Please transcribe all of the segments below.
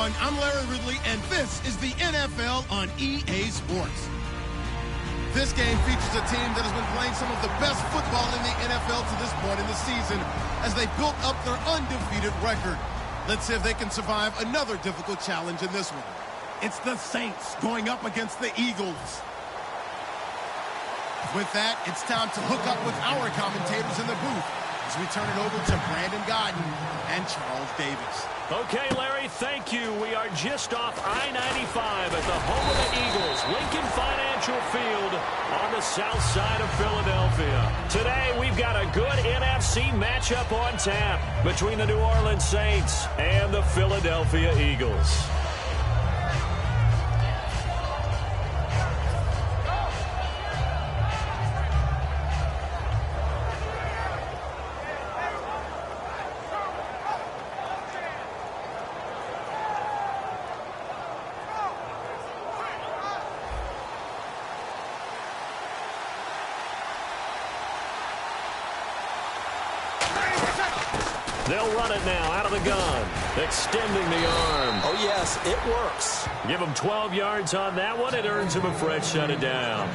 everyone. I'm Larry Ridley, and this is the NFL on EA Sports. This game features a team that has been playing some of the best football in the NFL to this point in the season as they built up their undefeated record. Let's see if they can survive another difficult challenge in this one. It's the Saints going up against the Eagles. With that, it's time to hook up with our commentators in the booth as we turn it over to Brandon Godden and Charles Davis. Okay, Larry, thank you. We are just off I-95 at the home of the Eagles, Lincoln Financial Field on the south side of Philadelphia. Today, we've got a good NFC matchup on tap between the New Orleans Saints and the Philadelphia Eagles. They'll run it now out of the gun, extending the arm. Oh, yes, it works. Give them 12 yards on that one. It earns them a fresh set of downs.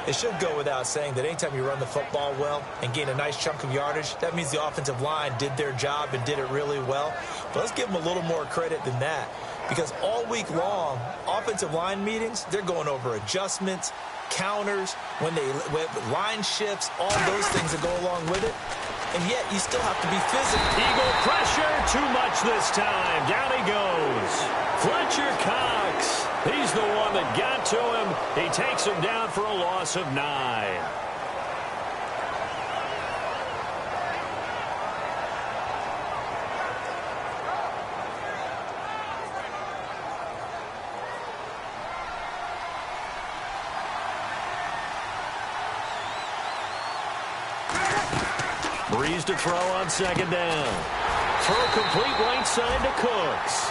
It should go without saying that anytime you run the football well and gain a nice chunk of yardage, that means the offensive line did their job and did it really well. But let's give them a little more credit than that, because all week long, offensive line meetings, they're going over adjustments, counters, when line shifts, all those things that go along with it. And yet, you still have to be physical. Eagle pressure, too much this time. Down he goes. Fletcher Cox. He's the one that got to him. He takes him down for a loss of 9. Breeze to throw on second down. Throw complete right side to Cooks.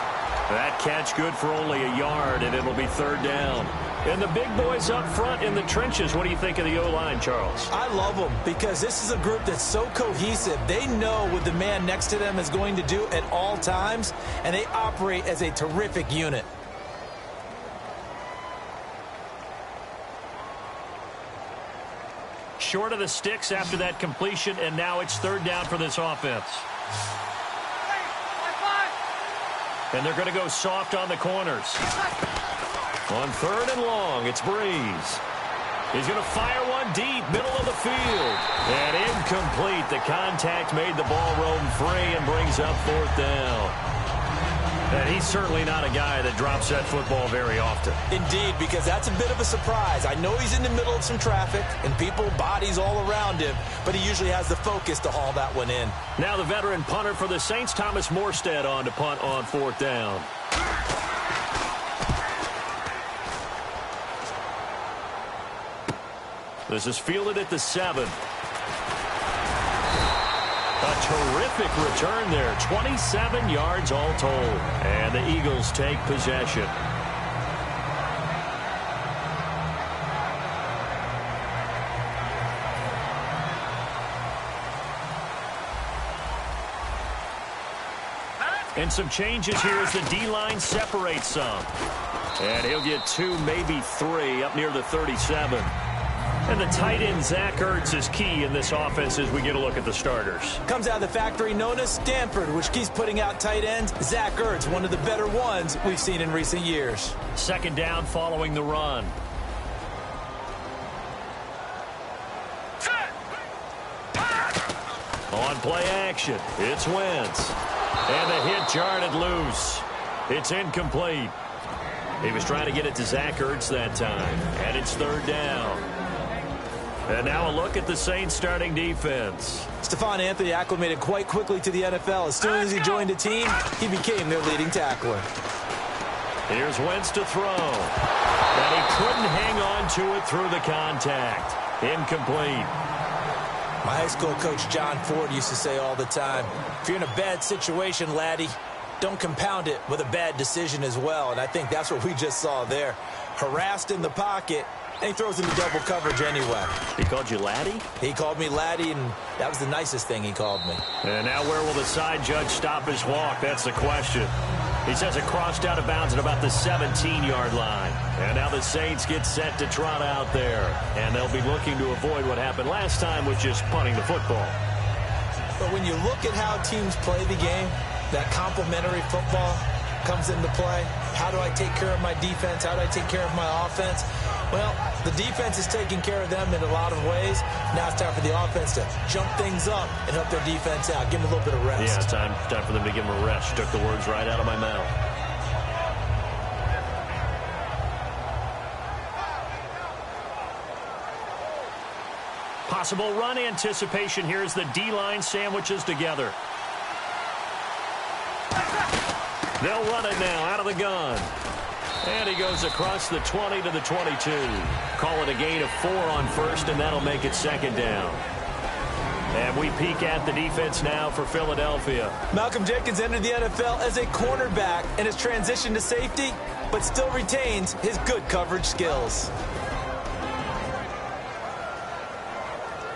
That catch good for only a yard, and it'll be third down. And the big boys up front in the trenches, what do you think of the O-line, Charles? I love them because this is a group that's so cohesive. They know what the man next to them is going to do at all times, and they operate as a terrific unit. Short of the sticks after that completion, and now it's third down for this offense. And they're going to go soft on the corners. On third and long, it's Breeze. He's going to fire one deep, middle of the field. And incomplete. The contact made the ball roam free and brings up fourth down. And he's certainly not a guy that drops that football very often. Indeed, because that's a bit of a surprise. I know he's in the middle of some traffic and people, bodies all around him, but he usually has the focus to haul that one in. Now the veteran punter for the Saints, Thomas Morstead, on to punt on fourth down. This is fielded at the 7. A terrific return there. 27 yards all told. And the Eagles take possession. And some changes here as the D-line separates some. And he'll get 2, maybe 3 up near the 37. And the tight end, Zach Ertz, is key in this offense as we get a look at the starters. Comes out of the factory known as Stanford, which keeps putting out tight ends. Zach Ertz, one of the better ones we've seen in recent years. Second down following the run. On play action, it's Wentz. And the hit jarred loose. It's incomplete. He was trying to get it to Zach Ertz that time. And it's third down. And now a look at the Saints starting defense. Stephon Anthony acclimated quite quickly to the NFL. As soon as he joined the team, he became their leading tackler. Here's Wentz to throw. And he couldn't hang on to it through the contact. Incomplete. My high school coach, John Ford, used to say all the time, if you're in a bad situation, laddie, don't compound it with a bad decision as well. And I think that's what we just saw there. Harassed in the pocket, and he throws into double coverage anyway. He called you laddie? He called me laddie, and that was the nicest thing he called me. And now where will the side judge stop his walk? That's the question. He says it crossed out of bounds at about the 17-yard line. And now the Saints get set to trot out there. And they'll be looking to avoid what happened last time with just punting the football. But when you look at how teams play the game, that complementary football comes into play. How do I take care of my defense? How do I take care of my offense? Well, the defense is taking care of them in a lot of ways. Now it's time for the offense to jump things up and help their defense out. Give them a little bit of rest. Yeah, time for them to give them a rest. Took the words right out of my mouth. Possible run anticipation here as the D-line sandwiches together. They'll run it now out of the gun. And he goes across the 20 to the 22. Call it a gain of 4 on first, and that'll make it second down. And we peek at the defense now for Philadelphia. Malcolm Jenkins entered the NFL as a cornerback and has transitioned to safety, but still retains his good coverage skills.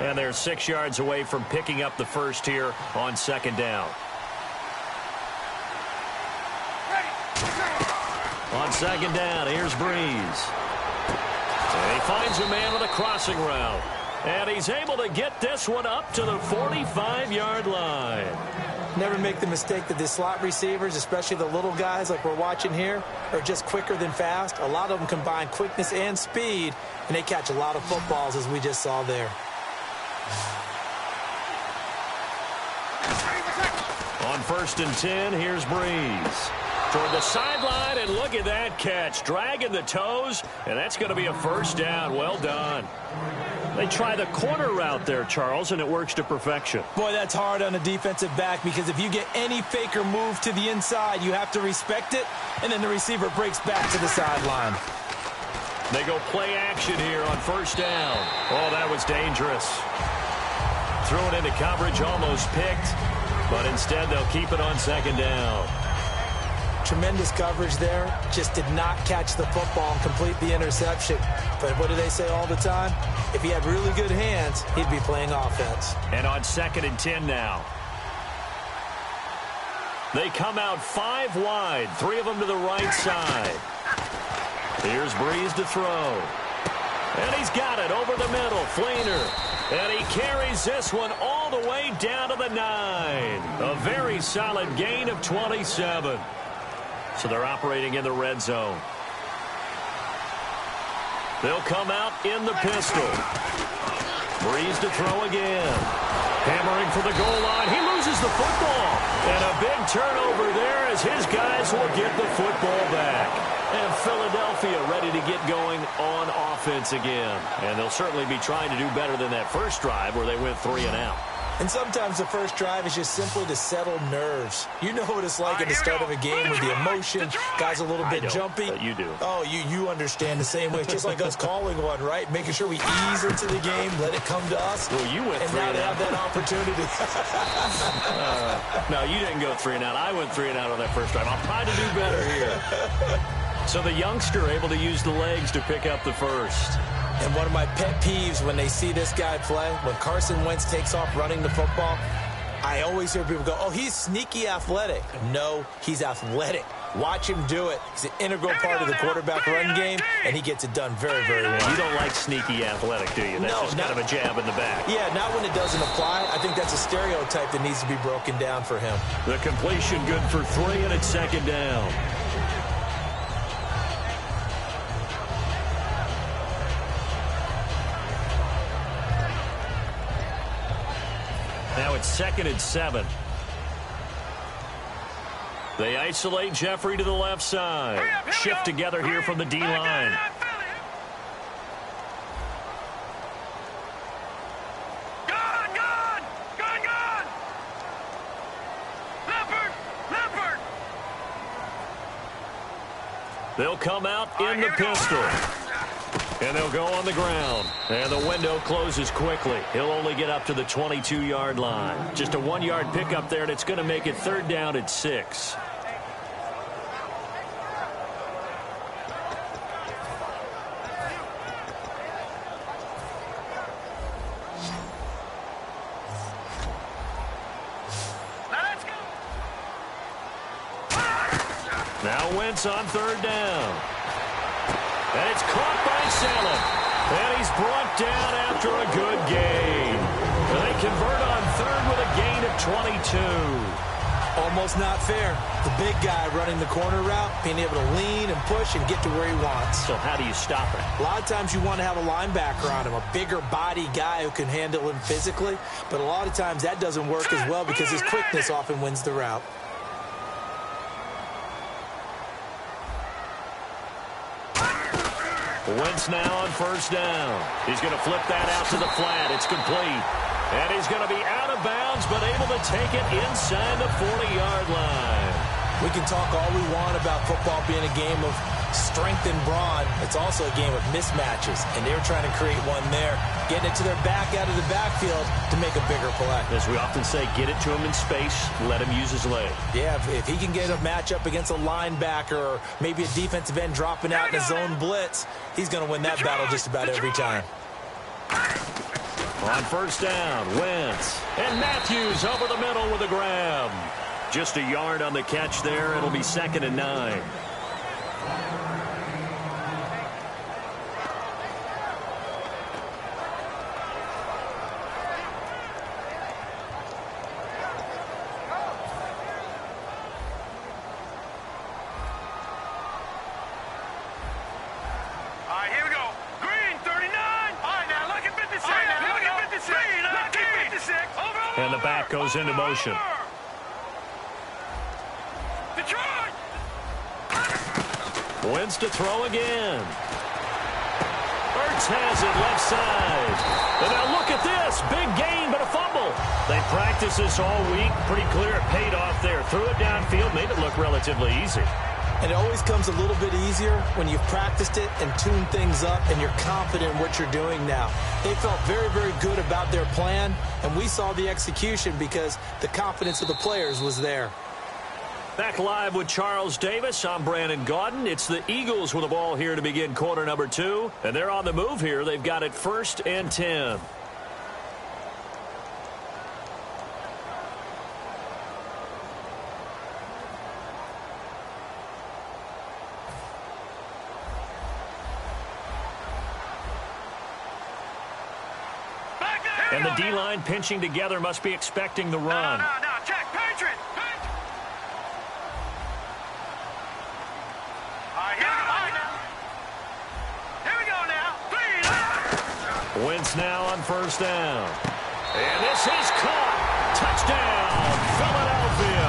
And they're 6 yards away from picking up the first here on second down. On second down, here's Breeze. And he finds a man with a crossing route. And he's able to get this one up to the 45-yard line. Never make the mistake that the slot receivers, especially the little guys like we're watching here, are just quicker than fast. A lot of them combine quickness and speed, and they catch a lot of footballs, as we just saw there. On 1st and 10, here's Breeze. Toward the sideline, and look at that catch. Dragging the toes, and that's going to be a first down. Well done. They try the corner route there, Charles, and it works to perfection. Boy, that's hard on a defensive back because if you get any fake or move to the inside, you have to respect it, and then the receiver breaks back to the sideline. They go play action here on first down. Oh, that was dangerous. Threw it into coverage, almost picked, but instead they'll keep it on second down. Tremendous coverage there. Just did not catch the football and complete the interception. But what do they say all the time? If he had really good hands, he'd be playing offense. And on 2nd and 10 now. They come out 5 wide. 3 of them to the right side. Here's Breeze to throw. And he's got it over the middle. Fleener. And he carries this one all the way down to the 9. A very solid gain of 27. So they're operating in the red zone. They'll come out in the pistol. Breeze to throw again. Hammering for the goal line. He loses the football. And a big turnover there as his guys will get the football back. And Philadelphia ready to get going on offense again. And they'll certainly be trying to do better than that first drive where they went 3 and out. And sometimes the first drive is just simply to settle nerves. You know what it's like at the start of a game with the emotion. Guys a little bit jumpy. But you do. Oh, you understand the same way. It's just like us calling one, right? Making sure we ease into the game, let it come to us. Well, you went 3 and out. And now they have that opportunity. No, you didn't go 3 and out. I went 3 and out on that first drive. I'll try to do better here. So the youngster able to use the legs to pick up the first. And one of my pet peeves when they see this guy play, when Carson Wentz takes off running the football, I always hear people go, oh, he's sneaky athletic. No, he's athletic. Watch him do it. He's an integral part of the quarterback run game, and he gets it done very, very well. You don't like sneaky athletic, do you? That's just kind of a jab in the back. Yeah, not when it doesn't apply. I think that's a stereotype that needs to be broken down for him. The completion good for 3, and it's second down. Now it's 2nd and 7. They isolate Jeffrey to the left side. Shift together here from the D-line. They'll come out in the pistol. And they'll go on the ground. And the window closes quickly. He'll only get up to the 22-yard line. Just a 1-yard pickup there, and it's going to make it 3rd down at 6. Now Wentz on third down. And it's caught by Salem. And he's brought down after a good gain. They convert on third with a gain of 22. Almost not fair. The big guy running the corner route, being able to lean and push and get to where he wants. So how do you stop it? A lot of times you want to have a linebacker on him, a bigger body guy who can handle him physically. But a lot of times that doesn't work as well because his quickness often wins the route. Wentz now on first down. He's going to flip that out to the flat. It's complete. And he's going to be out of bounds, but able to take it inside the 40-yard line. We can talk all we want about football being a game of strength and brawn. It's also a game of mismatches, and they were trying to create one there, getting it to their back out of the backfield to make a bigger play. As we often say, get it to him in space, let him use his leg. Yeah, if he can get a matchup against a linebacker or maybe a defensive end dropping out in a zone blitz, he's going to win that battle just about every time. On first down, Wentz. And Matthews over the middle with a grab. Just a yard on the catch there. It'll be 2nd and 9. And the back goes into motion. Detroit! Wentz to throw again. Ertz has it left side. And now look at this. Big gain, but a fumble. They practiced this all week. Pretty clear it paid off there. Threw it downfield, made it look relatively easy. And it always comes a little bit easier when you've practiced it and tuned things up and you're confident in what you're doing now. They felt very, very good about their plan, and we saw the execution because the confidence of the players was there. Back live with Charles Davis. I'm Brandon Gaudin. It's the Eagles with the ball here to begin quarter number 2. And they're on the move here. They've got it 1st and 10. And the D-line pinching together must be expecting the run. No, check, Patriot. Here we go now. Please. Wentz now on first down. And this is caught. Touchdown, Philadelphia.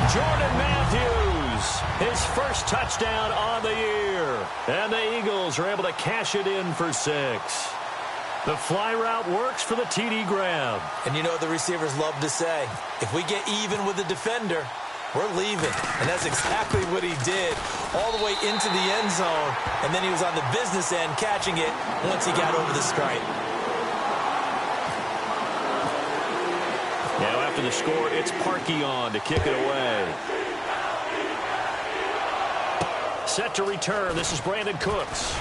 Jordan Matthews, his first touchdown on the year. And the Eagles are able to cash it in for 6. The fly route works for the TD grab. And you know what the receivers love to say? If we get even with the defender, we're leaving. And that's exactly what he did all the way into the end zone. And then he was on the business end catching it once he got over the stripe. Now after the score, it's Parkey on to kick it away. Set to return. This is Brandon Cooks.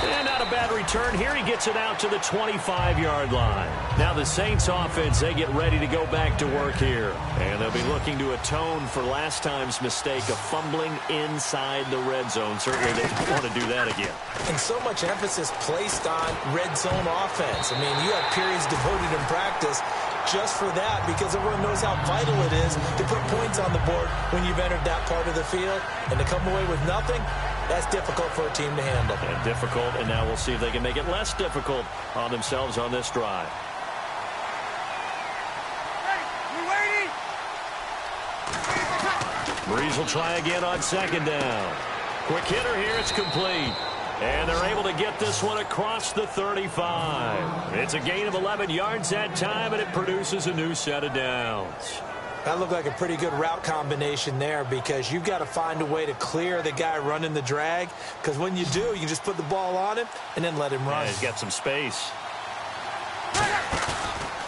And not a bad return here. He gets it out to the 25-yard line. Now the Saints offense, they get ready to go back to work here. And they'll be looking to atone for last time's mistake of fumbling inside the red zone. Certainly they want to do that again. And so much emphasis placed on red zone offense. I mean, you have periods devoted in practice just for that because everyone knows how vital it is to put points on the board when you've entered that part of the field. And to come away with nothing, that's difficult for a team to handle. And difficult, and now we'll see if they can make it less difficult on themselves on this drive. Hey, we waiting? Breeze will try again on 2nd down. Quick hitter here, it's complete. And they're able to get this one across the 35. It's a gain of 11 yards that time, and it produces a new set of downs. That looked like a pretty good route combination there because you've got to find a way to clear the guy running the drag because when you do, you just put the ball on him and then let him run. Yeah, he's got some space.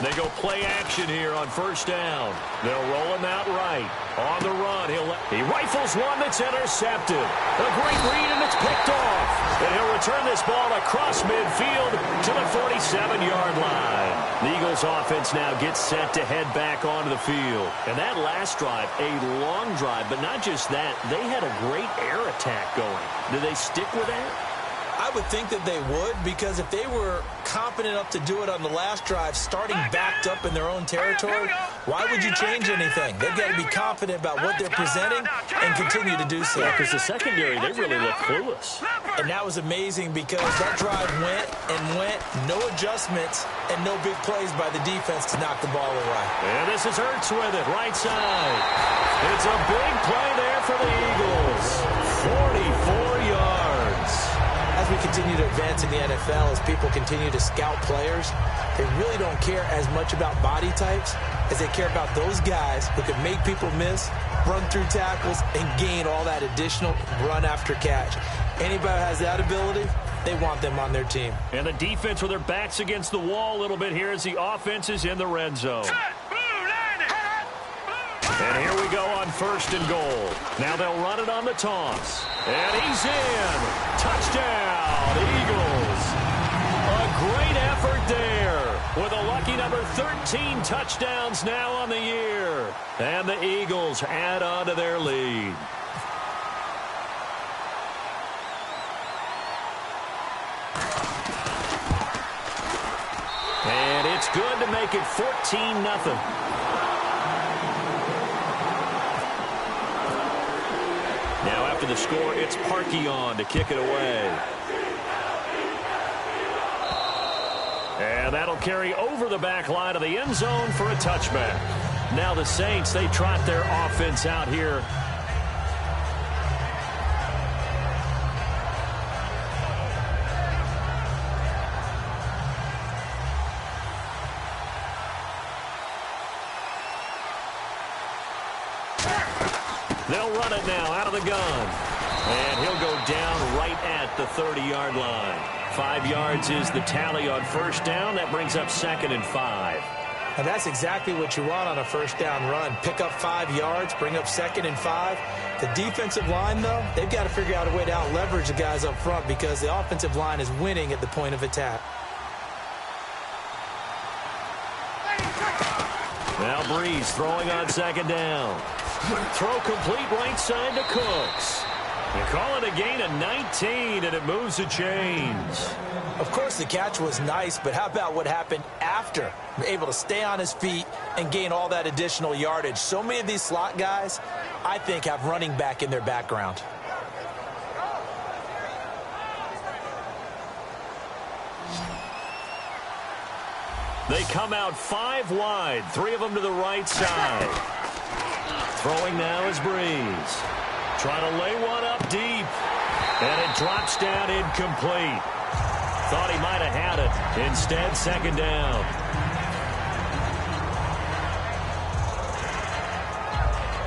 They go play action here on first down. They'll roll him out right. On the run, he rifles one that's intercepted. A great read, and it's picked off. And he'll return this ball across midfield to the 47-yard line. The Eagles offense now gets set to head back onto the field. And that last drive, a long drive, but not just that. They had a great air attack going. Do they stick with that? I would think that they would, because if they were confident enough to do it on the last drive, starting backed up in their own territory, why would you change anything? They've got to be confident about what they're presenting and continue to do so. Yeah, because the secondary, they really look clueless. And that was amazing because that drive went and went, no adjustments, and no big plays by the defense to knock the ball away. And this is Ertz with it, right side. It's a big play there for the Eagles. 44 yards. As we continue to advance in the NFL, as people continue to scout players, they really don't care as much about body types as they care about those guys who can make people miss, run through tackles, and gain all that additional run after catch. Anybody who has that ability, they want them on their team. And the defense with their backs against the wall a little bit here as the offense is in the red zone. And here we go on 1st and goal. Now they'll run it on the toss. And he's in. Touchdown, Eagles. A great effort there with a lucky number 13 touchdowns now on the year. And the Eagles add on to their lead. And it's good to make it 14-0. Now after the score, it's Parkey on to kick it away. And that'll carry over the back line of the end zone for a touchback. Now the Saints, they trot their offense out here. They'll run it now out of the gun. And he'll go down right at the 30-yard line. 5 yards is the tally on 1st down. That brings up 2nd and 5. And that's exactly what you want on a 1st down run. Pick up 5 yards, bring up 2nd and 5. The defensive line, though, they've got to figure out a way to out-leverage the guys up front because the offensive line is winning at the point of attack. Now Breeze throwing on 2nd down. Throw complete right side to Cooks. You call it a gain of 19, and it moves the chains. Of course, the catch was nice, but how about what happened after? Able to stay on his feet and gain all that additional yardage. So many of these slot guys, I think, have running back in their background. They come out 5 wide, 3 of them to the right side. Throwing now is Breeze. Trying to lay one up deep. And it drops down incomplete. Thought he might have had it. Instead, 2nd down.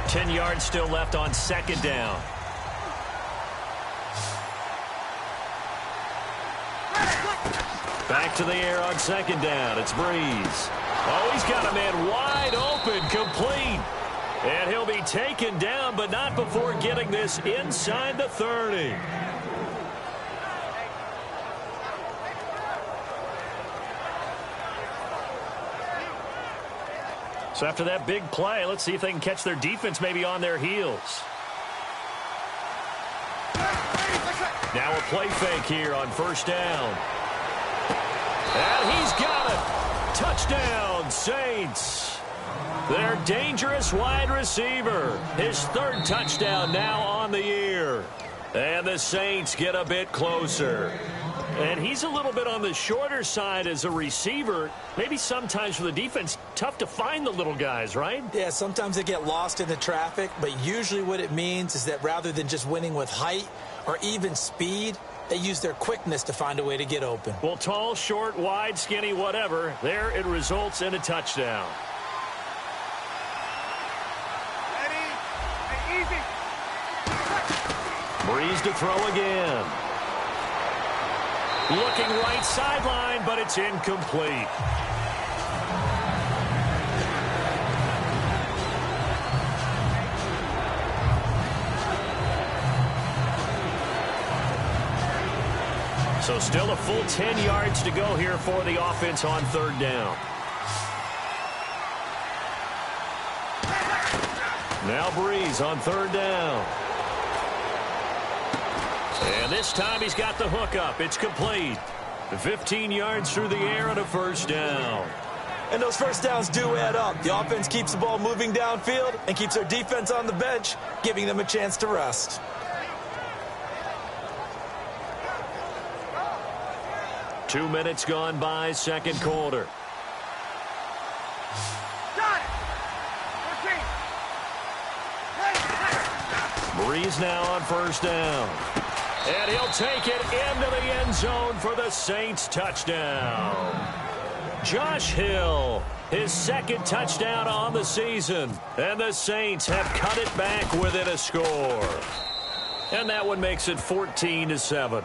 Ten yards still left on 2nd down. Back to the air on 2nd down. It's Breeze. Oh, he's got a man wide open, complete. And he'll be taken down, but not before getting this inside the 30. So after that big play, let's see if they can catch their defense maybe on their heels. Now a play fake here on 1st down. And he's got it. Touchdown, Saints. Their dangerous wide receiver. His 3rd touchdown now on the year. And the Saints get a bit closer. And he's a little bit on the shorter side as a receiver. Maybe sometimes for the defense, tough to find the little guys, right? Yeah, sometimes they get lost in the traffic, but usually what it means is that rather than just winning with height or even speed, they use their quickness to find a way to get open. Well, tall, short, wide, skinny, whatever, there it results in a touchdown. Breeze to throw again. Looking right sideline, but it's incomplete. So still a full 10 yards to go here for the offense on 3rd down. Now Breeze on third down. And this time he's got the hook up. It's complete. 15 yards through the air and a first down. And those first downs do add up. The offense keeps the ball moving downfield and keeps their defense on the bench, giving them a chance to rest. Two minutes gone by, second quarter. Breeze now on first down. And he'll take it into the end zone for the Saints touchdown. Josh Hill, his second touchdown on the season. And the Saints have cut it back within a score. And that one makes it 14-7.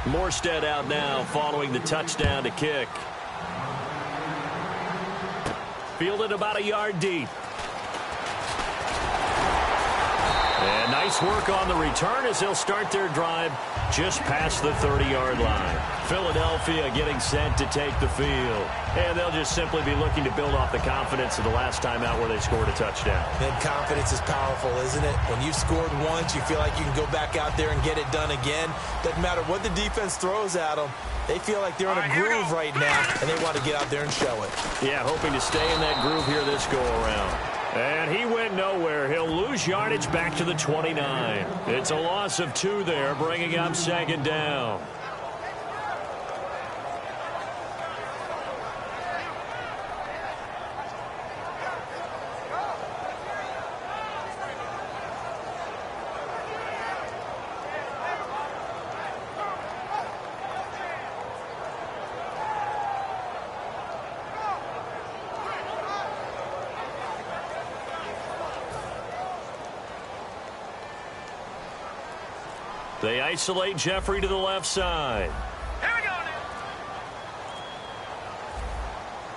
Morstead out now following the touchdown to kick. Fielded about a yard deep. And nice work on the return as they'll start their drive just past the 30-yard line. Philadelphia getting set to take the field. And they'll just simply be looking to build off the confidence of the last time out where they scored a touchdown. And confidence is powerful, isn't it? When you've scored once, you feel like you can go back out there and get it done again. Doesn't matter what the defense throws at them. They feel like they're in a groove right now, and they want to get out there and show it. Yeah, hoping to stay in that groove here this go-around. And he went nowhere. He'll lose yardage back to the 29. It's a loss of 2 there, bringing up second down. They isolate Jeffrey to the left side. Here we go now.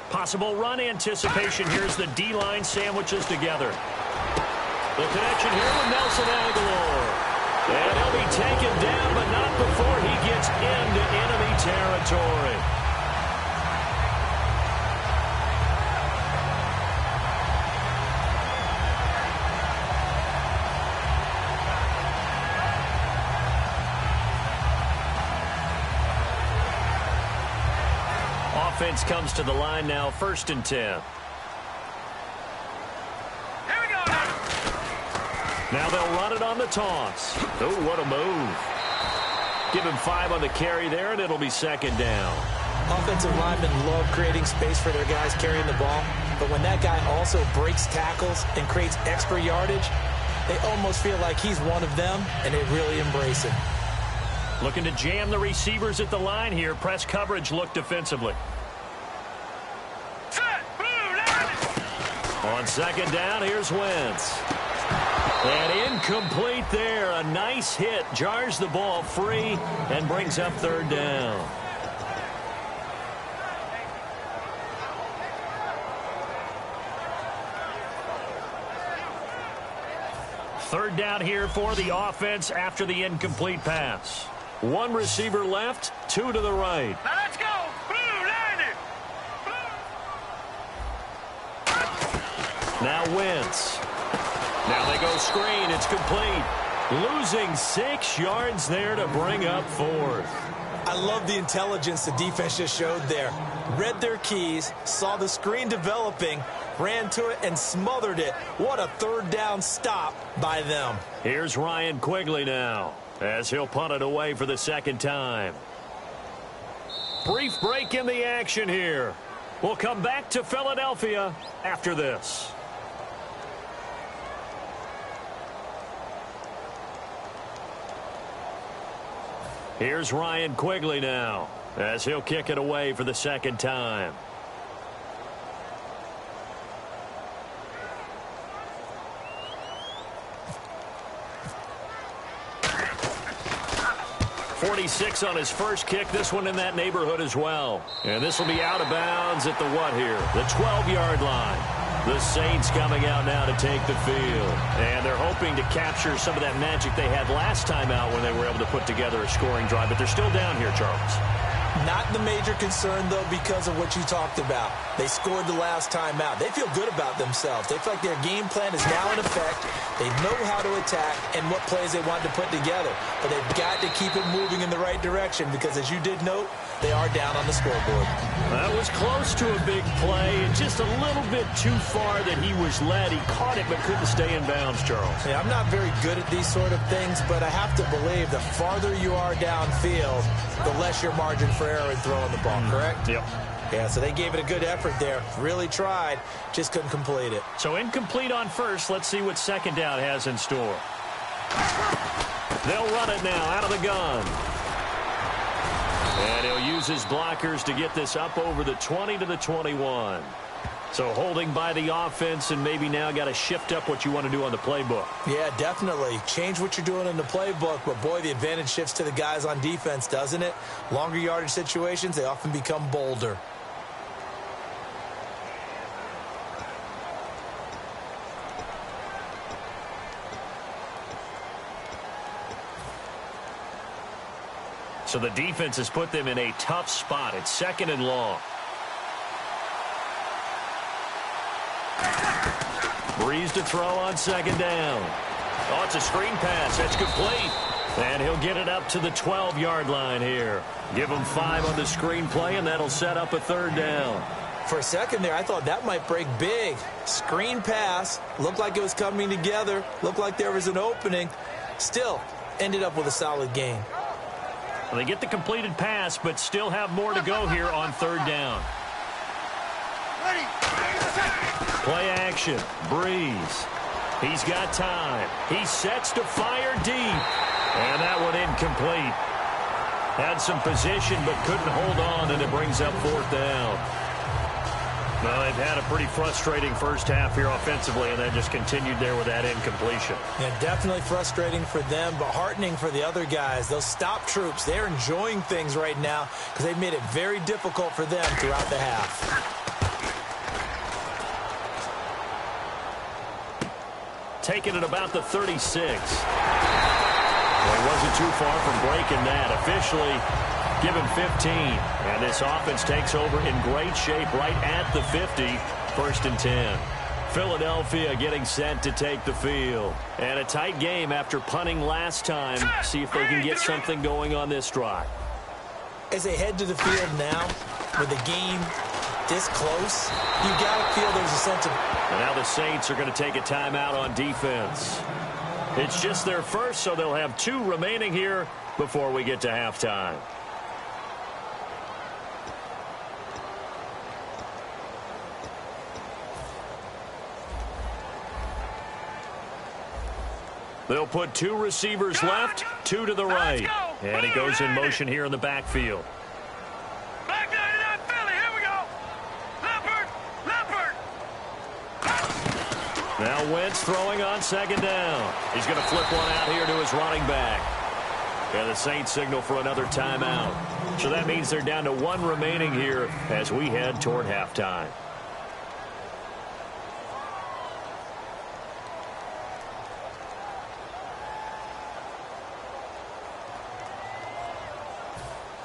Possible run anticipation. Here's the D-line sandwiches together. The connection here with Nelson Aguilar. And he'll be taken down, but not before he gets into enemy territory. Offense comes to the line now, 1st and 10. Here we go now. Now they'll run it on the toss. Oh, what a move. Give him 5 on the carry there, and it'll be second down. Offensive linemen love creating space for their guys carrying the ball, but when that guy also breaks tackles and creates extra yardage, they almost feel like he's one of them, and they really embrace it. Looking to jam the receivers at the line here. Press coverage look defensively. On second down, here's Wentz. And incomplete there. A nice hit. Jars the ball free and brings up third down. Third down here for the offense after the incomplete pass. 1 receiver left, 2 to the right. Now let's go. Now Wentz. Now they go screen. It's complete. Losing 6 yards there to bring up 4th. I love the intelligence the defense just showed there. Read their keys, saw the screen developing, ran to it, and smothered it. What a third down stop by them. Here's Ryan Quigley now, as he'll punt it away for the second time. Brief break in the action here. We'll come back to Philadelphia after this. Here's Ryan Quigley now, as he'll kick it away for the second time. .46 on his first kick. This one in that neighborhood as well. And this will be out of bounds at the what here? The 12-yard line. The Saints coming out now to take the field. And they're hoping to capture some of that magic they had last time out when they were able to put together a scoring drive. But they're still down here, Charles. Not the major concern, though, because of what you talked about. They scored the last time out. They feel good about themselves. They feel like their game plan is now in effect. They know how to attack and what plays they want to put together. But they've got to keep it moving in the right direction because, as you did note, they are down on the scoreboard. That was close to a big play. Just a little bit too far that he was led. He caught it but couldn't stay in bounds, Charles. Yeah, I'm not very good at these sort of things, but I have to believe the farther you are downfield, the less your margin for error in throwing the ball, correct? Yep. Yeah, so they gave it a good effort there. Really tried, just couldn't complete it. So incomplete on first. Let's see what second down has in store. They'll run it now out of the gun. And he'll use his blockers to get this up over the 20 to the 21. So holding by the offense, and maybe now got to shift up what you want to do on the playbook. Yeah, definitely. Change what you're doing in the playbook, but boy, the advantage shifts to the guys on defense, doesn't it? Longer yardage situations, they often become bolder. So the defense has put them in a tough spot. It's second and long. Breeze to throw on second down. Oh, it's a screen pass. That's complete. And he'll get it up to the 12-yard line here. Give him 5 on the screen play, and that'll set up a third down. For a second there, I thought that might break big. Screen pass. Looked like it was coming together. Looked like there was an opening. Still, ended up with a solid gain. Well, they get the completed pass, but still have more to go here on third down. Play action. Breeze. He's got time. He sets to fire deep. And that one incomplete. Had some position, but couldn't hold on, and it brings up fourth down. Well, they've had a pretty frustrating first half here offensively, and then just continued there with that incompletion. Yeah, definitely frustrating for them, but heartening for the other guys. Those stop troops, they're enjoying things right now because they've made it very difficult for them throughout the half. Taking it about the 36. Well, he wasn't too far from breaking that. Officially given 15. And this offense takes over in great shape right at the 50. First and 10. Philadelphia getting set to take the field. And a tight game after punting last time. See if they can get something going on this drive. As they head to the field now, with the game this close, you got to feel there's a sense of... And now the Saints are going to take a timeout on defense. It's just their first, so they'll have 2 remaining here before we get to halftime. They'll put 2 receivers left, 2 to the right. And he goes in motion here in the backfield. Back 99 Philly, here we go. Leopard. Now Wentz throwing on second down. He's going to flip one out here to his running back. And the Saints signal for another timeout. So that means they're down to 1 remaining here as we head toward halftime.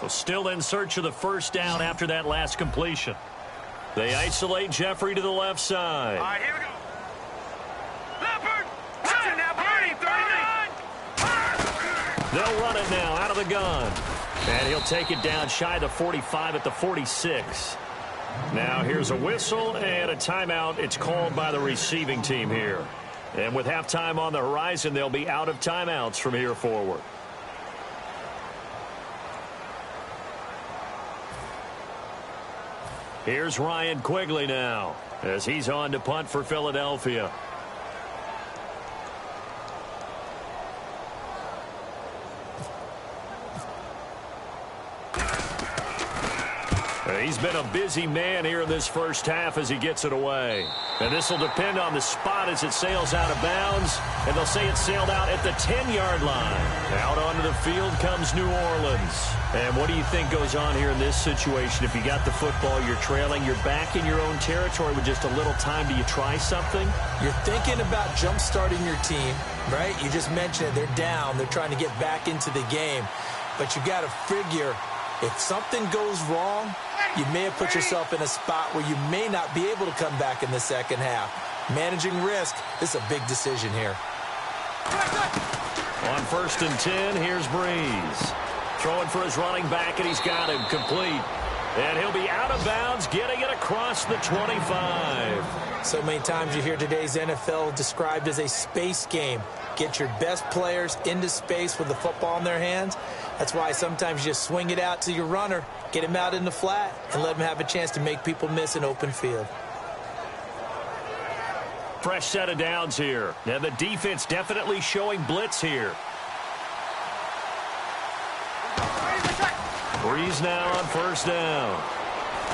So still in search of the first down after that last completion. They isolate Jeffrey to the left side. All right, here we go. Leopard. Now, Birdie, 39. They'll run it now out of the gun. And he'll take it down shy of the 45 at the 46. Now here's a whistle and a timeout. It's called by the receiving team here. And with halftime on the horizon, they'll be out of timeouts from here forward. Here's Ryan Quigley now as he's on to punt for Philadelphia. He's been a busy man here in this first half as he gets it away. And this will depend on the spot as it sails out of bounds. And they'll say it sailed out at the 10-yard line. Out onto the field comes New Orleans. And what do you think goes on here in this situation? If you got the football, you're trailing, you're back in your own territory with just a little time. Do you try something? You're thinking about jump-starting your team, right? You just mentioned it. They're down. They're trying to get back into the game. But you got to figure If something goes wrong, you may have put yourself in a spot where you may not be able to come back in the second half. Managing risk is a big decision here. On 1st and 10, here's Breeze. Throwing for his running back, and he's got him complete. And he'll be out of bounds, getting it across the 25. So many times you hear today's NFL described as a space game. Get your best players into space with the football in their hands. That's why sometimes you just swing it out to your runner, get him out in the flat, and let him have a chance to make people miss an open field. Fresh set of downs here. And the defense definitely showing blitz here. Breeze now on 1st down.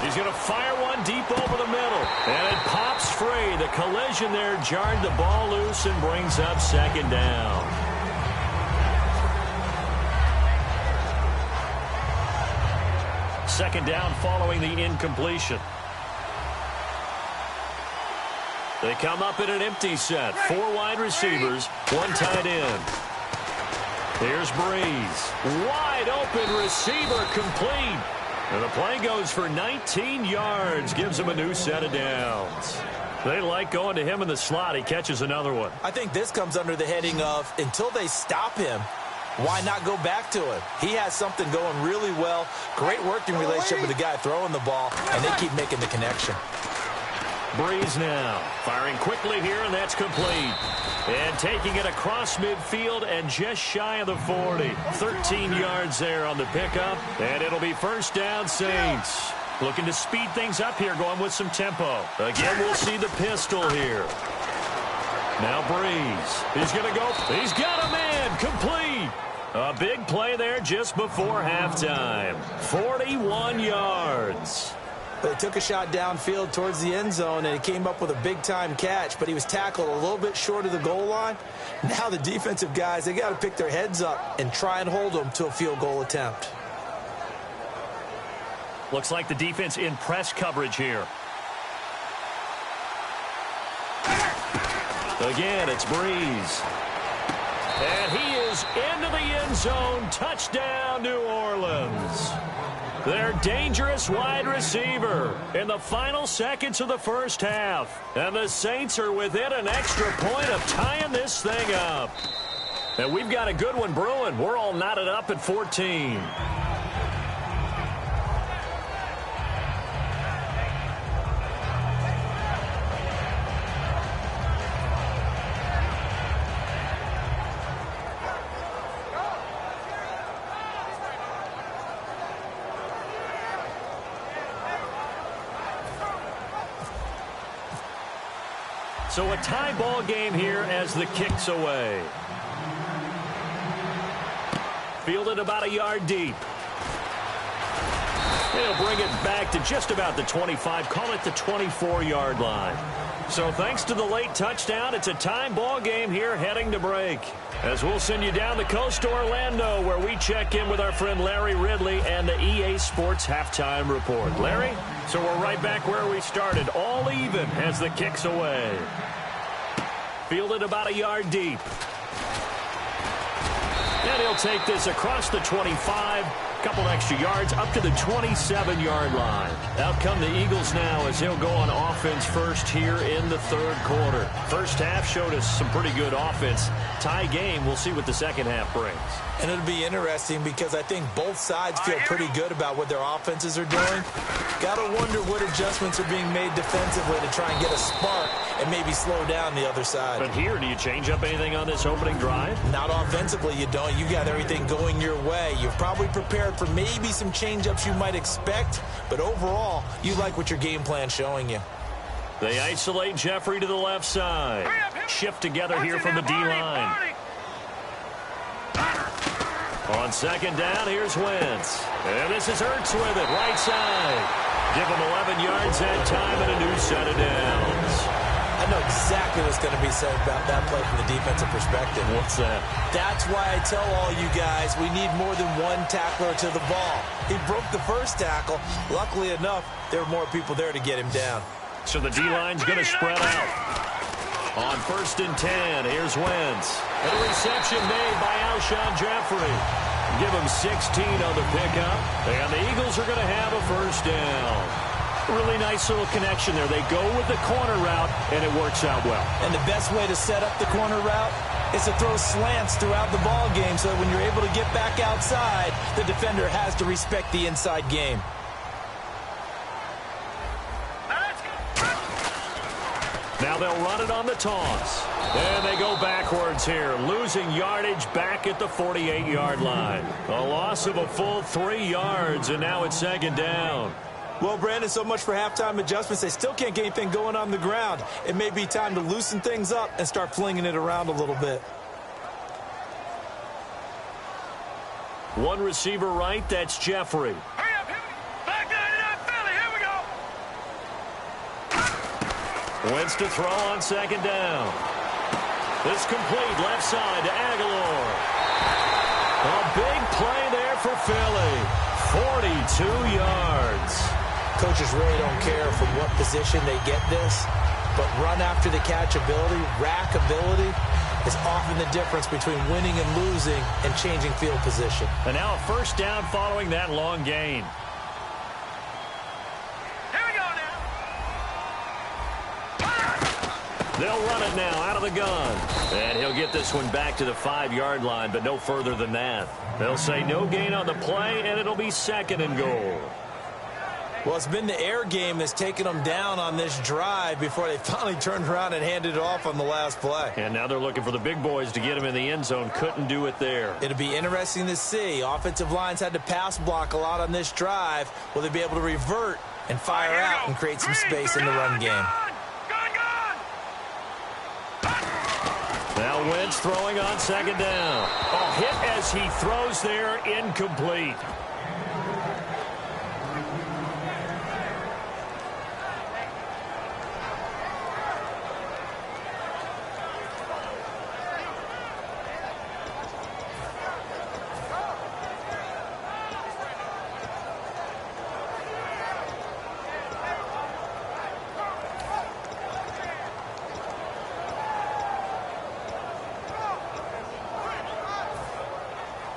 He's going to fire one deep over the middle. And it pops free. The collision there jarred the ball loose and brings up 2nd down. Second down following the incompletion. They come up in an empty set. 4 wide receivers, 1 tight end. Here's Breeze. Wide open receiver complete. And the play goes for 19 yards. Gives him a new set of downs. They like going to him in the slot. He catches another one. I think this comes under the heading of until they stop him, why not go back to him? He has something going really well. Great working relationship with the guy throwing the ball, and they keep making the connection. Breeze now firing quickly here, and that's complete. And taking it across midfield and just shy of the 40. 13 yards there on the pickup, and it'll be 1st down Saints. Looking to speed things up here, going with some tempo. Again, we'll see the pistol here. Now Breeze. He's going to go. He's got a man. Complete. A big play there just before halftime. 41 yards. They took a shot downfield towards the end zone, and he came up with a big-time catch, but he was tackled a little bit short of the goal line. Now the defensive guys, they got to pick their heads up and try and hold them to a field goal attempt. Looks like the defense in press coverage here. Again, it's Breeze. And he is into the end zone. Touchdown, New Orleans. Their dangerous wide receiver in the final seconds of the 1st half. And the Saints are within an extra point of tying this thing up. And we've got a good one brewing. We're all knotted up at 14. So a tie ball game here as the kick's away. Fielded about a yard deep. They'll bring it back to just about the 25. Call it the 24-yard line. So thanks to the late touchdown, it's a time ball game here heading to break. As we'll send you down the coast to Orlando, where we check in with our friend Larry Ridley and the EA Sports Halftime Report. Larry? So we're right back where we started, all even as the kick's away. Fielded about a yard deep. And he'll take this across the 25. Couple extra yards up to the 27-yard line. Out come the Eagles now as he'll go on offense first here in the 3rd quarter. First half showed us some pretty good offense. Tie game, we'll see what the second half brings. And it'll be interesting because I think both sides feel pretty good about what their offenses are doing. Got to wonder what adjustments are being made defensively to try and get a spark and maybe slow down the other side. But here, do you change up anything on this opening drive? Not offensively, you don't. You got everything going your way. You've probably prepared for maybe some change-ups you might expect, but overall, you like what your game plan's showing you. They isolate Jeffrey to the left side. Shift together here from the D-line. On 2nd down, here's Wentz. And this is Ertz with it, right side. Give him 11 yards that time and a new set of downs. I know exactly what's going to be said about that play from the defensive perspective. What's that? That's why I tell all you guys we need more than one tackler to the ball. He broke the first tackle. Luckily enough, there were more people there to get him down. So the D-line's going to spread out. On 1st and 10, here's Wentz. And a reception made by Alshon Jeffrey. Give them 16 on the pickup, and the Eagles are going to have a first down. Really nice little connection there. They go with the corner route, and it works out well. And the best way to set up the corner route is to throw slants throughout the ball game so that when you're able to get back outside, the defender has to respect the inside game. Now they'll run it on the toss. And they go backwards here, losing yardage back at the 48-yard line. A loss of a full 3 yards, and now it's second down. Well, Brandon, so much for halftime adjustments. They still can't get anything going on the ground. It may be time to loosen things up and start flinging it around a little bit. One receiver right, that's Jeffrey. Hurry up, back there to that Philly. Here we go. Wentz to throw on second down. It's complete, left side to Aguilar. A big play there for Philly. 42 yards. Coaches really don't care from what position they get this, but run after the catch ability, rack ability, is often the difference between winning and losing and changing field position. And now a first down following that long gain. Here we go now. They'll run it now out of the gun. And he'll get this one back to the 5-yard line, but no further than that. They'll say no gain on the play, and it'll be second and goal. Well, it's been the air game that's taken them down on this drive before they finally turned around and handed it off on the last play. And now they're looking for the big boys to get him in the end zone. Couldn't do it there. It'll be interesting to see. Offensive lines had to pass block a lot on this drive. Will they be able to revert and fire out and create some space in the run game? Now Wentz throwing on second down. A hit as he throws there, incomplete.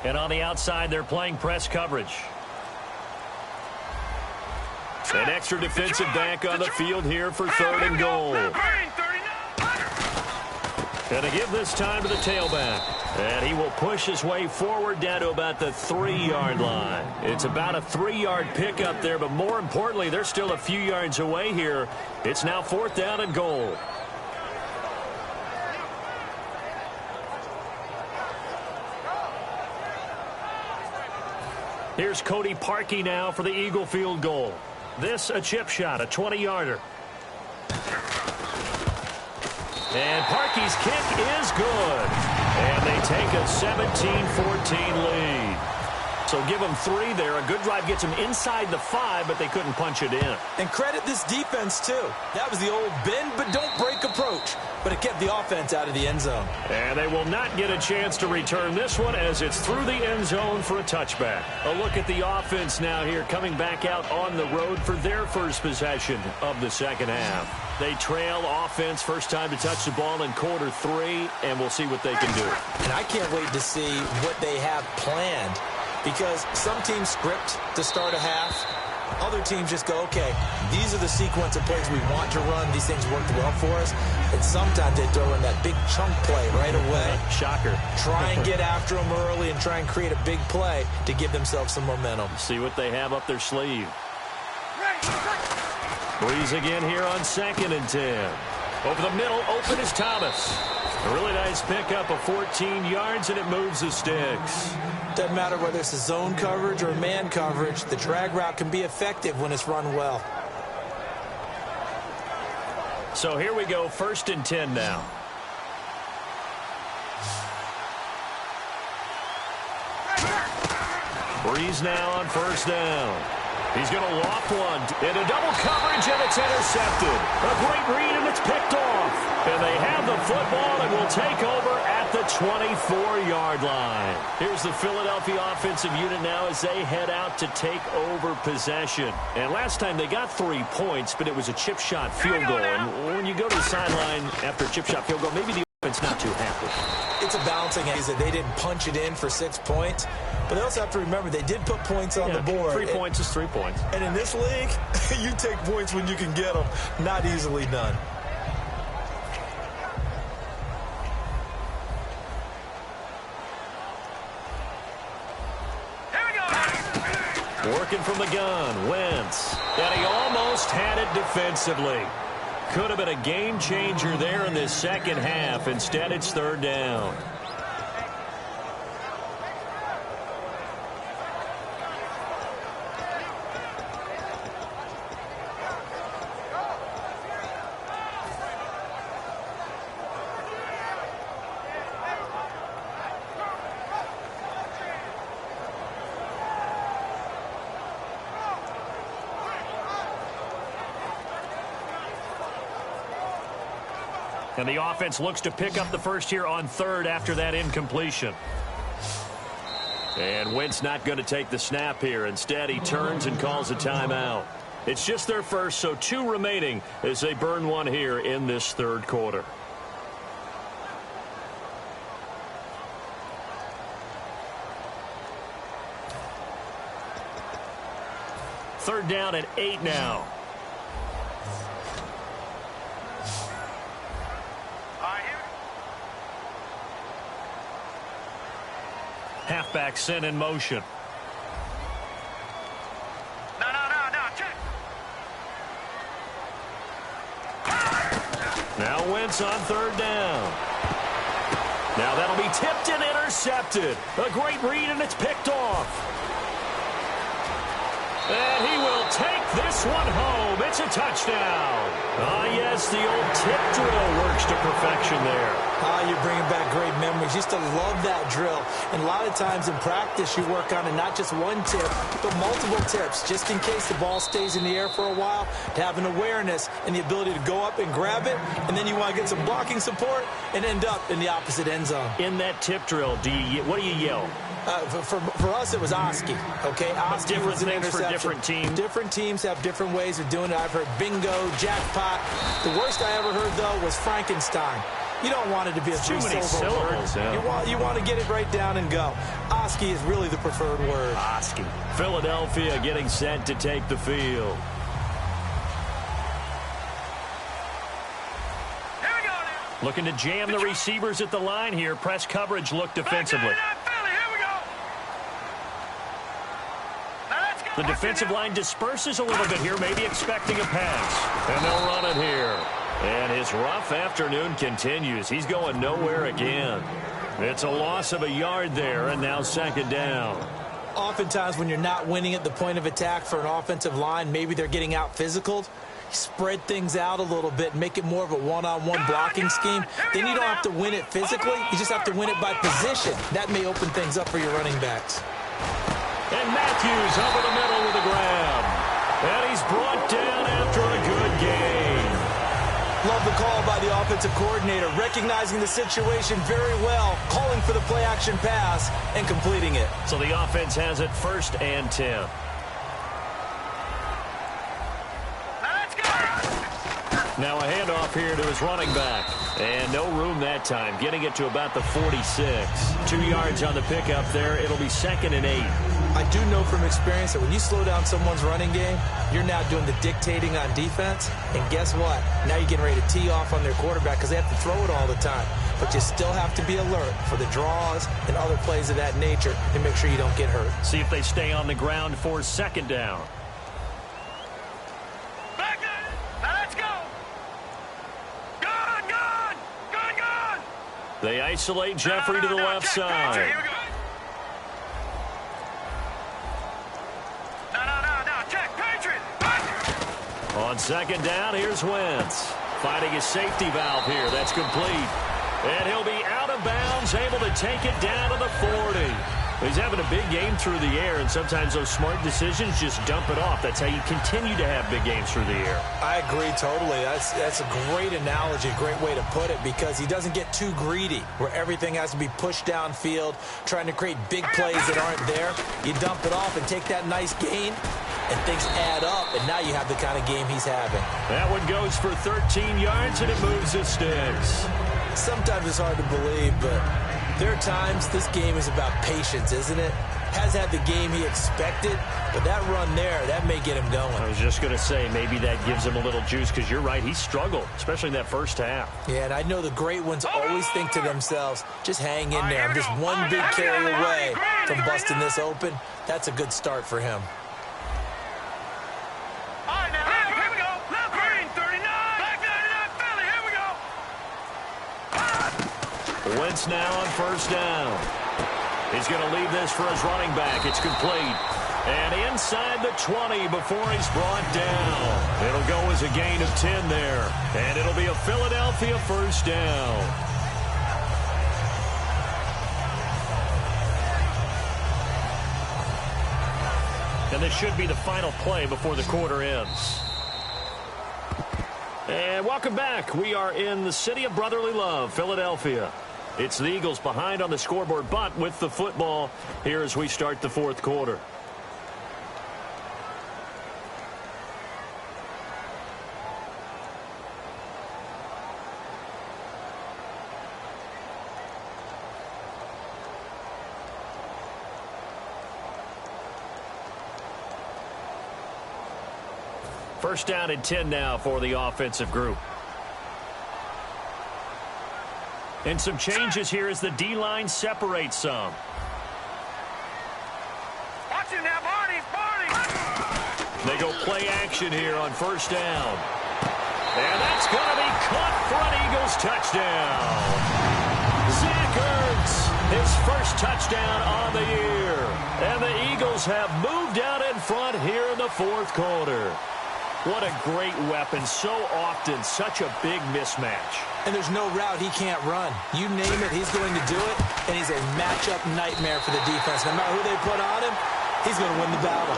And on the outside, they're playing press coverage. An extra defensive back on the field here for third and goal. And to give this time to the tailback. And he will push his way forward down to about the 3-yard line. It's about a 3-yard pickup there, but more importantly, they're still a few yards away here. It's now fourth down and goal. Here's Cody Parkey now for the Eagle field goal. This a chip shot, a 20-yarder. And Parkey's kick is good. And they take a 17-14 lead. So give them 3 there. A good drive gets them inside the 5, but they couldn't punch it in. And credit this defense, too. That was the old bend but don't break approach. But it kept the offense out of the end zone. And they will not get a chance to return this one as it's through the end zone for a touchback. A look at the offense now here coming back out on the road for their first possession of the second half. They trail offense first time to touch the ball in quarter 3, and we'll see what they can do. And I can't wait to see what they have planned, because some teams script to start a half. Other teams just go, okay, these are the sequence of plays we want to run. These things worked well for us. And sometimes they throw in that big chunk play right away. Shocker. Try and get after them early and try and create a big play to give themselves some momentum. See what they have up their sleeve. Breeze again here on second and 10. Over the middle, open is Thomas. A really nice pickup of 14 yards, and it moves the sticks. Doesn't matter whether it's a zone coverage or man coverage, the drag route can be effective when it's run well. So here we go, first and 10 now. Breeze now on first down. He's going to loft one into double coverage, and it's intercepted. A great read, and it's picked off. And they have the football and will take over at the 24-yard line. Here's the Philadelphia offensive unit now as they head out to take over possession. And last time they got 3 points, but it was a chip shot field goal. And when you go to the sideline after a chip shot field goal, maybe the offense offense not too happy. It's a balancing act that they didn't punch it in for 6 points. But they also have to remember they did put points on the board. 3 points is 3 points. And in this league, you take points when you can get them. Not easily done. Working from the gun, Wentz. And he almost had it defensively. Could have been a game changer there in this second half. Instead, it's third down. And the offense looks to pick up the first here on third after that incompletion. And Wentz not going to take the snap here. Instead, he turns and calls a timeout. It's just their first, so 2 remaining as they burn one here in this third quarter. Third down and 8 now. Halfback sent in motion. No, check. Now Wentz on third down. Now that'll be tipped and intercepted. A great read, and it's picked off. And he will take this one home. It's a touchdown. Yes, the old tip drill works to perfection there. You're bringing back great memories. Used to love that drill. And a lot of times in practice, you work on it, not just one tip, but multiple tips, just in case the ball stays in the air for a while, to have an awareness and the ability to go up and grab it, and then you want to get some blocking support and end up in the opposite end zone. In that tip drill, what do you yell? For us, it was Oski. Okay, Oski different was an things interception. for different teams. Different teams have different ways of doing it. I've heard bingo, jackpot. The worst I ever heard, though, was Frankenstein. You don't want it to be a too many syllables. Yeah. You want to get it right down and go. Oski is really the preferred word. Oski. Philadelphia getting set to take the field. Here we go now. Looking to jam the receivers at the line here. Press coverage look defensively. The defensive line disperses a little bit here, maybe expecting a pass. And they'll run it here. And his rough afternoon continues. He's going nowhere again. It's a loss of a yard there, and now second down. Oftentimes when you're not winning at the point of attack for an offensive line, maybe they're getting out physical. Spread things out a little bit, make it more of a one-on-one blocking scheme. Then you don't have to win it physically. You just have to win it by position. That may open things up for your running backs. And Matthews over the middle with a grab. And he's brought down after a good game. Love the call by the offensive coordinator, recognizing the situation very well, calling for the play-action pass, and completing it. So the offense has it 1st and 10. Now a handoff here to his running back. And no room that time, getting it to about the 46. 2 yards on the pickup there. It'll be 2nd and 8. I do know from experience that when you slow down someone's running game, you're now doing the dictating on defense. And guess what? Now you're getting ready to tee off on their quarterback because they have to throw it all the time. But you still have to be alert for the draws and other plays of that nature to make sure you don't get hurt. See if they stay on the ground for 2nd down. They isolate Jeffrey to the left side. On 2nd down, here's Wentz. Finding his safety valve here. That's complete. And he'll be out of bounds, able to take it down to the 40. He's having a big game through the air, and sometimes those smart decisions just dump it off. That's how you continue to have big games through the air. I agree totally. That's a great analogy, a great way to put it, because he doesn't get too greedy where everything has to be pushed downfield, trying to create big plays that aren't there. You dump it off and take that nice gain, and things add up, and now you have the kind of game he's having. That one goes for 13 yards, and it moves the sticks. Sometimes it's hard to believe, but there are times this game is about patience, isn't it? Has had the game he expected, but that run there, that may get him going. I was just going to say, maybe that gives him a little juice, because you're right, he struggled, especially in that first half. Yeah, and I know the great ones always think to themselves, just hang in there. I'm just one big carry away from busting this open. That's a good start for him. All right, now, here we go. Green 39. Black 39, Philly, here we go. Wentz now on first down. He's going to leave this for his running back. It's complete. And inside the 20 before he's brought down. It'll go as a gain of 10 there. And it'll be a Philadelphia first down. And this should be the final play before the quarter ends. And welcome back. We are in the city of brotherly love, Philadelphia. It's the Eagles behind on the scoreboard, but with the football here as we start the fourth quarter. First down and 10 now for the offensive group. And some changes here as the D-line separates some. Watch it now, Barney. They go play action here on first down. And that's going to be caught for an Eagles touchdown. Zach Ertz, his first touchdown on the year. And the Eagles have moved out in front here in the fourth quarter. What a great weapon. So often, such a big mismatch. And there's no route he can't run. You name it, he's going to do it, and he's a matchup nightmare for the defense. No matter who they put on him, he's going to win the battle.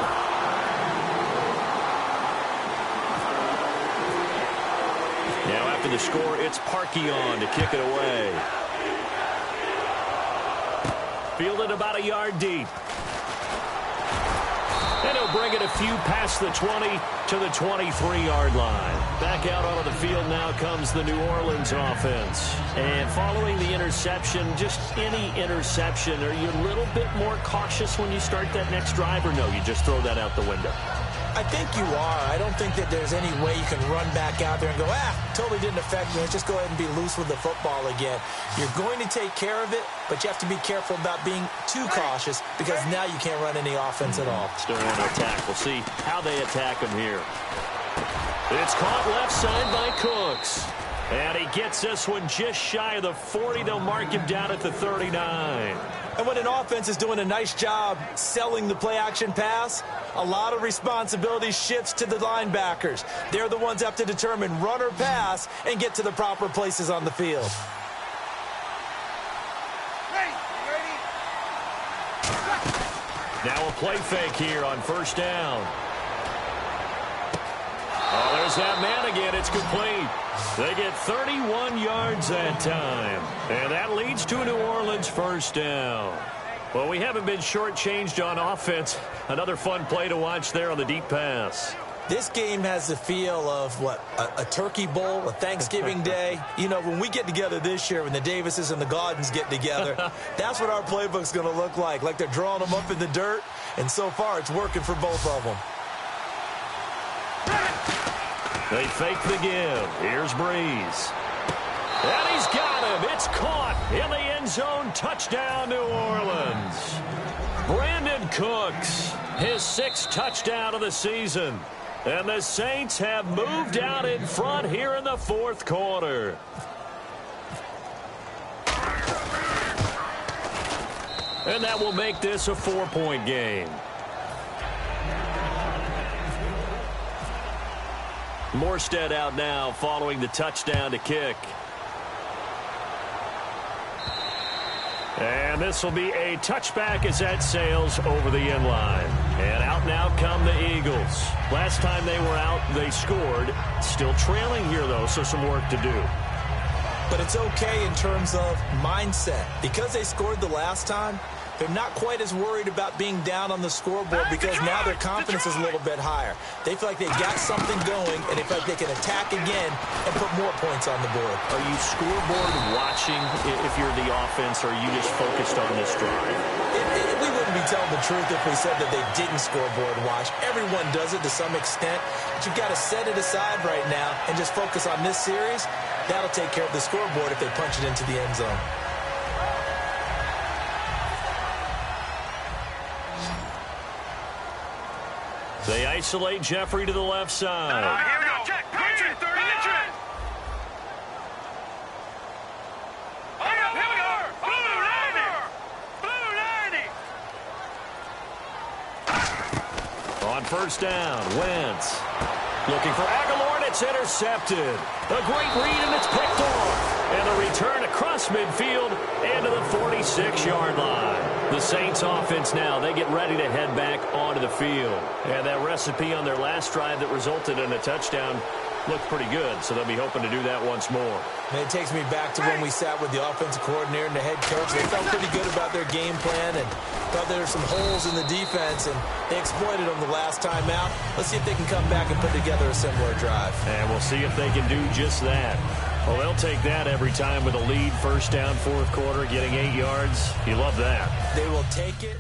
Now after the score, it's Parkey on to kick it away. Fielded about a yard deep. And he'll bring it a few past the 20 to the 23-yard line. Back out onto the field now comes the New Orleans offense. And following the interception, just any interception, are you a little bit more cautious when you start that next drive, or no, you just throw that out the window? I think you are. I don't think that there's any way you can run back out there and go, totally didn't affect me. Let's just go ahead and be loose with the football again. You're going to take care of it, but you have to be careful about being too cautious because now you can't run any offense at all. Still want to attack. We'll see how they attack him here. It's caught left side by Cooks. And he gets this one just shy of the 40. They'll mark him down at the 39. And when an offense is doing a nice job selling the play-action pass, a lot of responsibility shifts to the linebackers. They're the ones that have to determine run or pass and get to the proper places on the field. Now a play fake here on first down. Oh, there's that man again. It's complete. They get 31 yards that time. And that leads to a New Orleans first down. Well, we haven't been shortchanged on offense. Another fun play to watch there on the deep pass. This game has the feel of, a turkey bowl, a Thanksgiving day. You know, when we get together this year, when the Davises and the Gaudens get together, that's what our playbook's going to look like they're drawing them up in the dirt. And so far, it's working for both of them. They fake the give. Here's Breeze. And he's got him. It's caught in the end zone. Touchdown, New Orleans. Brandon Cooks, his 6th touchdown of the season. And the Saints have moved out in front here in the fourth quarter. And that will make this a 4-point game. Morstead out now following the touchdown to kick. And this will be a touchback as that sails over the end line. And out now come the Eagles. Last time they were out, they scored. Still trailing here, though, so some work to do. But it's okay in terms of mindset. Because they scored the last time, They're not quite as worried about being down on the scoreboard because now their confidence is a little bit higher. They feel like they got something going, and they feel like they can attack again and put more points on the board. Are you scoreboard watching if you're the offense, or are you just focused on this drive? We wouldn't be telling the truth if we said that they didn't scoreboard watch. Everyone does it to some extent, but you've got to set it aside right now and just focus on this series. That'll take care of the scoreboard if they punch it into the end zone. They isolate Jeffrey to the left side. Here we go. Check. Punch it. 30 inches. Here we go. Blue 90. Blue 90. On first down, Wentz looking for Aguilar, and it's intercepted. A great read, and it's picked off. And the return across midfield and to the 46-yard line. The Saints offense now, they get ready to head back onto the field. And that recipe on their last drive that resulted in a touchdown looked pretty good, so they'll be hoping to do that once more. And it takes me back to when we sat with the offensive coordinator and the head coach. They felt pretty good about their game plan and thought there were some holes in the defense, and they exploited them the last time out. Let's see if they can come back and put together a similar drive. And we'll see if they can do just that. Well, they'll take that every time with a lead, first down, fourth quarter, getting 8 yards. You love that. They will take it.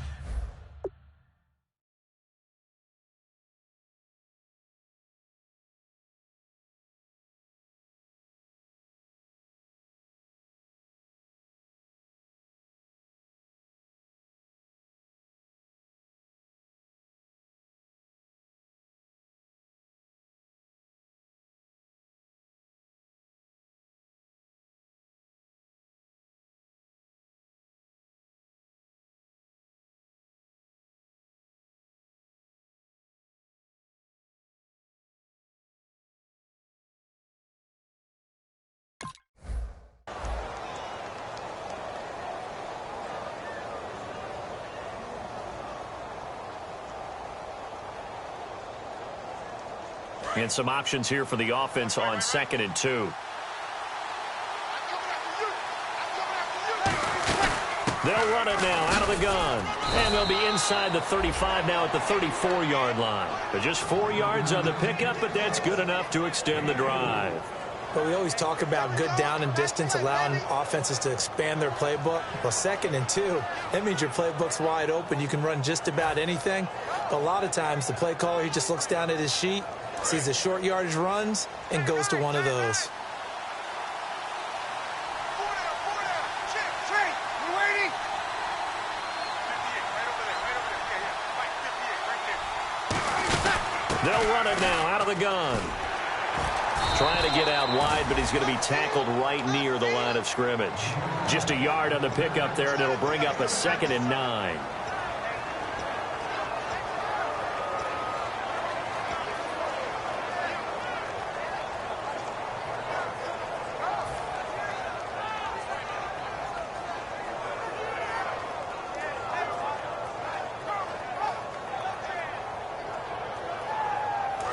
And some options here for the offense on 2nd and 2. They'll run it now out of the gun. And they'll be inside the 35 now at the 34-yard line. But just 4 yards on the pickup, but that's good enough to extend the drive. But we always talk about good down and distance, allowing offenses to expand their playbook. Well, 2nd and 2, that means your playbook's wide open. You can run just about anything. But a lot of times, the play caller, he just looks down at his sheet, sees the short yardage runs, and goes to one of those. They'll run it now out of the gun. Trying to get out wide, but he's going to be tackled right near the line of scrimmage. Just a yard on the pickup there, and it'll bring up a 2nd and 9.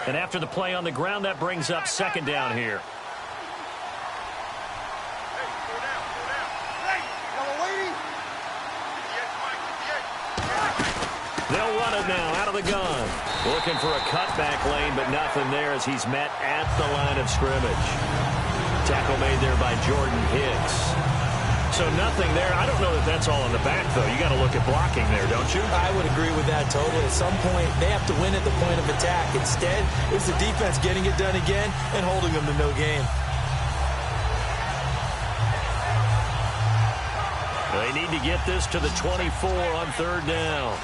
And after the play on the ground, that brings up 2nd down here. They'll run it now out of the gun. Looking for a cutback lane, but nothing there as he's met at the line of scrimmage. Tackle made there by Jordan Hicks. So nothing there. I don't know that that's all in the back, though. You got to look at blocking there, don't you? I would agree with that totally. At some point, they have to win at the point of attack. Instead, it's the defense getting it done again and holding them to no gain. They need to get this to the 24 on 3rd down.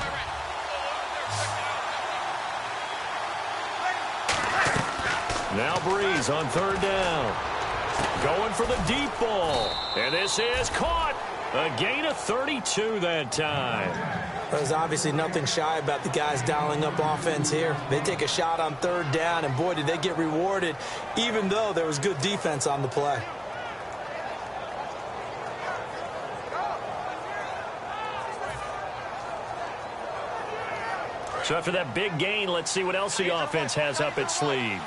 Now Breeze on 3rd down. Going for the deep ball. And this is caught. A gain of 32 that time. There's obviously nothing shy about the guys dialing up offense here. They take a shot on 3rd down, and boy, did they get rewarded, even though there was good defense on the play. So after that big gain, let's see what else the offense has up its sleeve.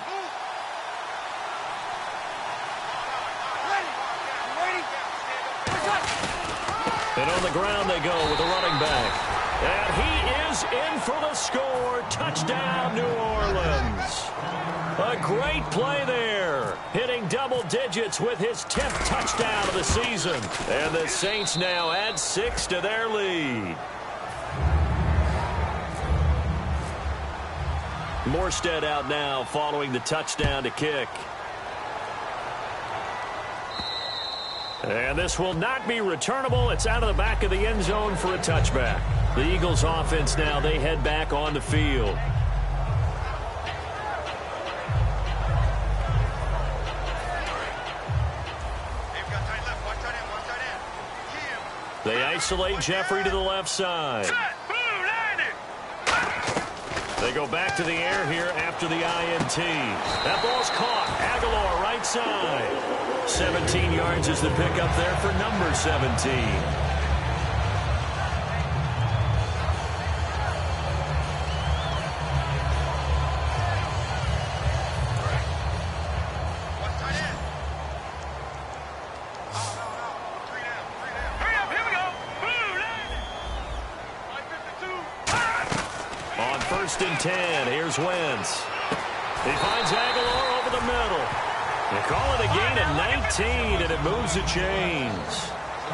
And on the ground they go with a running back. And he is in for the score. Touchdown, New Orleans. A great play there. Hitting double digits with his 10th touchdown of the season. And the Saints now add 6 to their lead. Morstead out now following the touchdown to kick. And this will not be returnable. It's out of the back of the end zone for a touchback. The Eagles offense now, they head back on the field. They isolate Jeffrey to the left side. They go back to the air here after the INT. That ball's caught. Aguilar right side. 17 yards is the pickup there for number 17. First and 10. Here's Wentz. He finds Aguilar over the middle. They call it a gain of 19, and it moves the chains.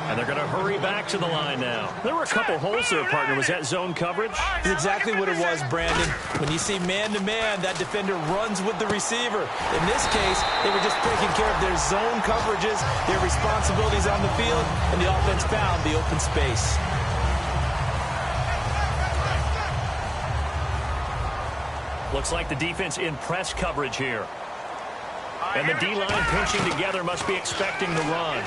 And they're going to hurry back to the line now. There were a couple holes there, partner. Was that zone coverage? It's exactly what it was, Brandon. When you see man-to-man, that defender runs with the receiver. In this case, they were just taking care of their zone coverages, their responsibilities on the field, and the offense found the open space. Looks like the defense in press coverage here. And the D-line pinching together must be expecting the run.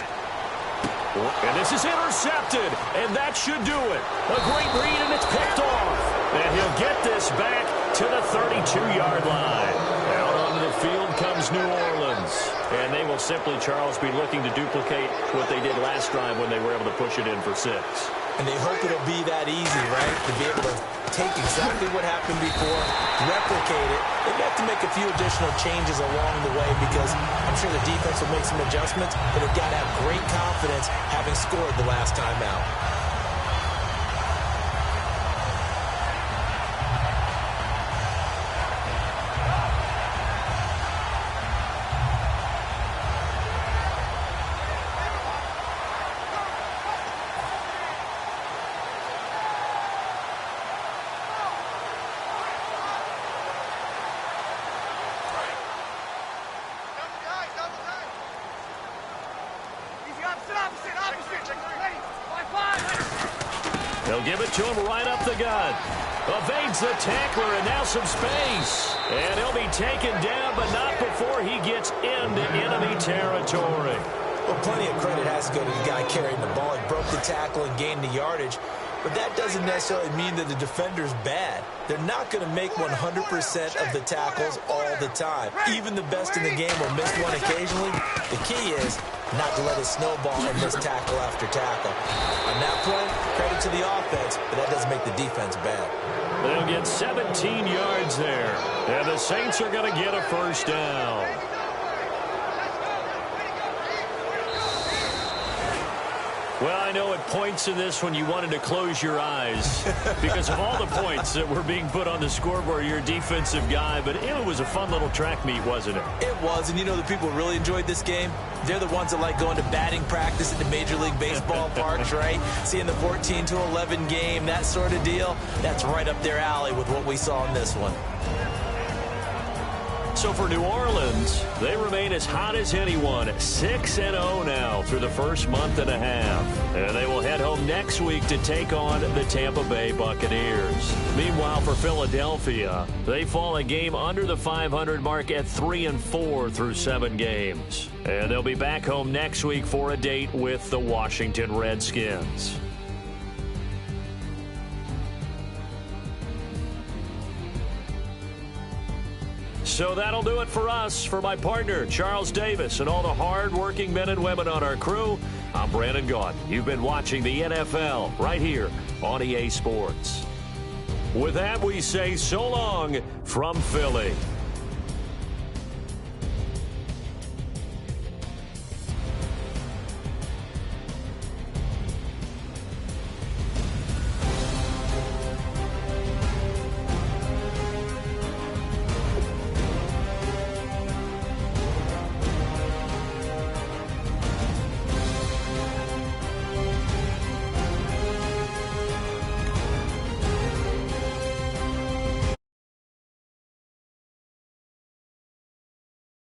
And this is intercepted, and that should do it. A great read, and it's picked off. And he'll get this back to the 32-yard line. Out onto the field comes New Orleans. And they will simply, Charles, be looking to duplicate what they did last drive when they were able to push it in for 6. And they hope it'll be that easy, right? To be able to take exactly what happened before, replicate it. They've got to make a few additional changes along the way because I'm sure the defense will make some adjustments, but they've got to have great confidence having scored the last time out. They'll give it to him right up the gut. Evades the tackler, and now some space. And he'll be taken down, but not before he gets into enemy territory. Well, plenty of credit has to go to the guy carrying the ball. He broke the tackle and gained the yardage. But that doesn't necessarily mean that the defender's bad. They're not going to make 100% of the tackles all the time. Even the best in the game will miss one occasionally. The key is not to let it snowball and miss tackle after tackle. On that play, credit to the offense, but that doesn't make the defense bad. They'll get 17 yards there. And the Saints are going to get a first down. Well, I know at points in this when you wanted to close your eyes because of all the points that were being put on the scoreboard. You're a defensive guy, but it was a fun little track meet, wasn't it? It was, and you know the people really enjoyed this game? They're the ones that like going to batting practice at the Major League Baseball parks, right? Seeing the 14-11 game, that sort of deal. That's right up their alley with what we saw in this one. So for New Orleans, they remain as hot as anyone, 6-0 now through the first month and a half. And they will head home next week to take on the Tampa Bay Buccaneers. Meanwhile, for Philadelphia, they fall a game under the 500 mark at 3-4 through 7 games. And they'll be back home next week for a date with the Washington Redskins. So that'll do it for us. For my partner, Charles Davis, and all the hard-working men and women on our crew, I'm Brandon Gaudin. You've been watching the NFL right here on EA Sports. With that, we say so long from Philly.